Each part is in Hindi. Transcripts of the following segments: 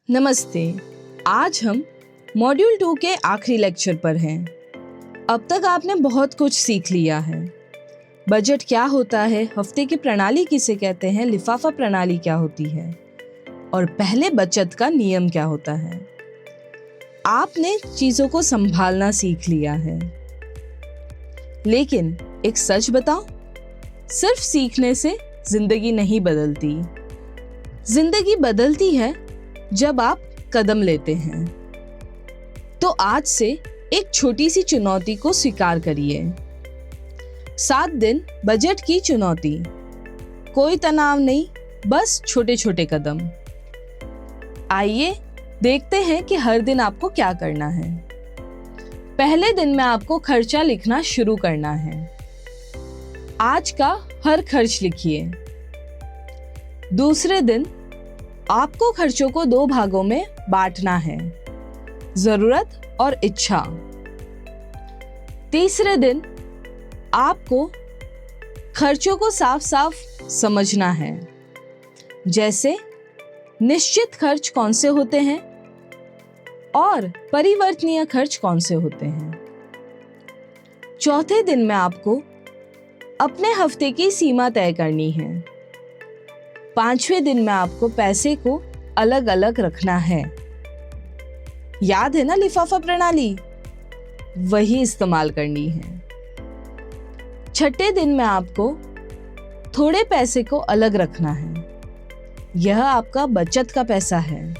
नमस्ते। आज हम मॉड्यूल 2 के आखिरी लेक्चर पर हैं। अब तक आपने बहुत कुछ सीख लिया है। बजट क्या होता है, हफ्ते की प्रणाली किसे कहते हैं, लिफाफा प्रणाली क्या होती है और पहले बचत का नियम क्या होता है। आपने चीजों को संभालना सीख लिया है। लेकिन एक सच बताऊं, सिर्फ सीखने से जिंदगी नहीं बदलती। जिंदगी बदलती है जब आप कदम लेते हैं। तो आज से एक छोटी सी चुनौती को स्वीकार करिए। 7 दिन बजट की चुनौती। कोई तनाव नहीं, बस छोटे छोटे कदम। आइए देखते हैं कि हर दिन आपको क्या करना है। पहले दिन में आपको खर्चा लिखना शुरू करना है। आज का हर खर्च लिखिए। दूसरे दिन आपको खर्चों को 2 भागों में बांटना है, जरूरत और इच्छा। तीसरे दिन आपको खर्चों को साफ साफ समझना है, जैसे निश्चित खर्च कौन से होते हैं और परिवर्तनीय खर्च कौन से होते हैं। चौथे दिन में आपको अपने हफ्ते की सीमा तय करनी है। 5वें दिन में आपको पैसे को अलग अलग रखना है। याद है ना लिफाफा प्रणाली? वही इस्तेमाल करनी है। 6ठे दिन में आपको थोड़े पैसे को अलग रखना है। यह आपका बचत का पैसा है।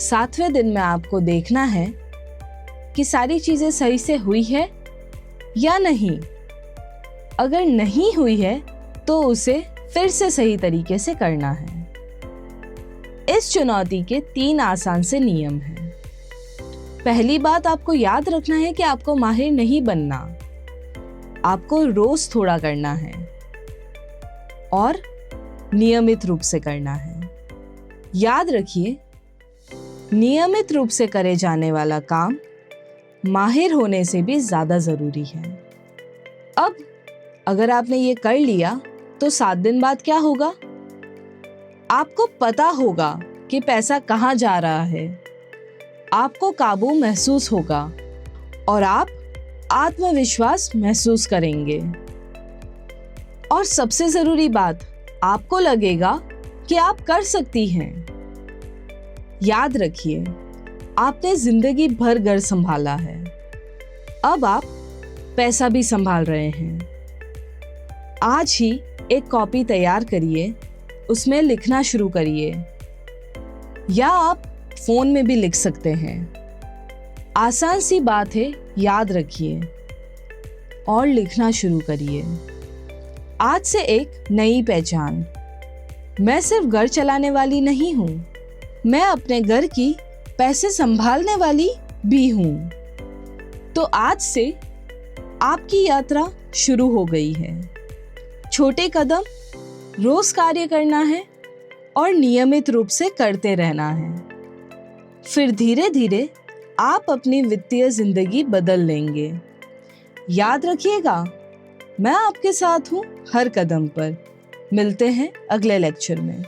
7वें दिन में आपको देखना है कि सारी चीजें सही से हुई है या नहीं। अगर नहीं हुई है तो उसे फिर से सही तरीके से करना है। इस चुनौती के 3 आसान से नियम हैं। पहली बात आपको याद रखना है कि आपको माहिर नहीं बनना। आपको रोज थोड़ा करना है और नियमित रूप से करना है। याद रखिए, नियमित रूप से करे जाने वाला काम माहिर होने से भी ज्यादा जरूरी है। अब अगर आपने ये कर लिया तो 7 दिन बाद क्या होगा? आपको पता होगा कि पैसा कहाँ जा रहा है। आपको काबू महसूस होगा और आप आत्मविश्वास महसूस करेंगे। और सबसे जरूरी बात, आपको लगेगा कि आप कर सकती हैं। याद रखिए, आपने जिंदगी भर घर संभाला है। अब आप पैसा भी संभाल रहे हैं। आज ही एक कॉपी तैयार करिए, उसमें लिखना शुरू करिए, या आप फोन में भी लिख सकते हैं। आसान सी बात है, याद रखिए और लिखना शुरू करिए। आज से एक नई पहचान। मैं सिर्फ घर चलाने वाली नहीं हूं, मैं अपने घर की पैसे संभालने वाली भी हूं। तो आज से आपकी यात्रा शुरू हो गई है। छोटे कदम, रोज कार्य करना है और नियमित रूप से करते रहना है। फिर धीरे धीरे आप अपनी वित्तीय जिंदगी बदल लेंगे। याद रखिएगा, मैं आपके साथ हूं हर कदम पर। मिलते हैं अगले लेक्चर में।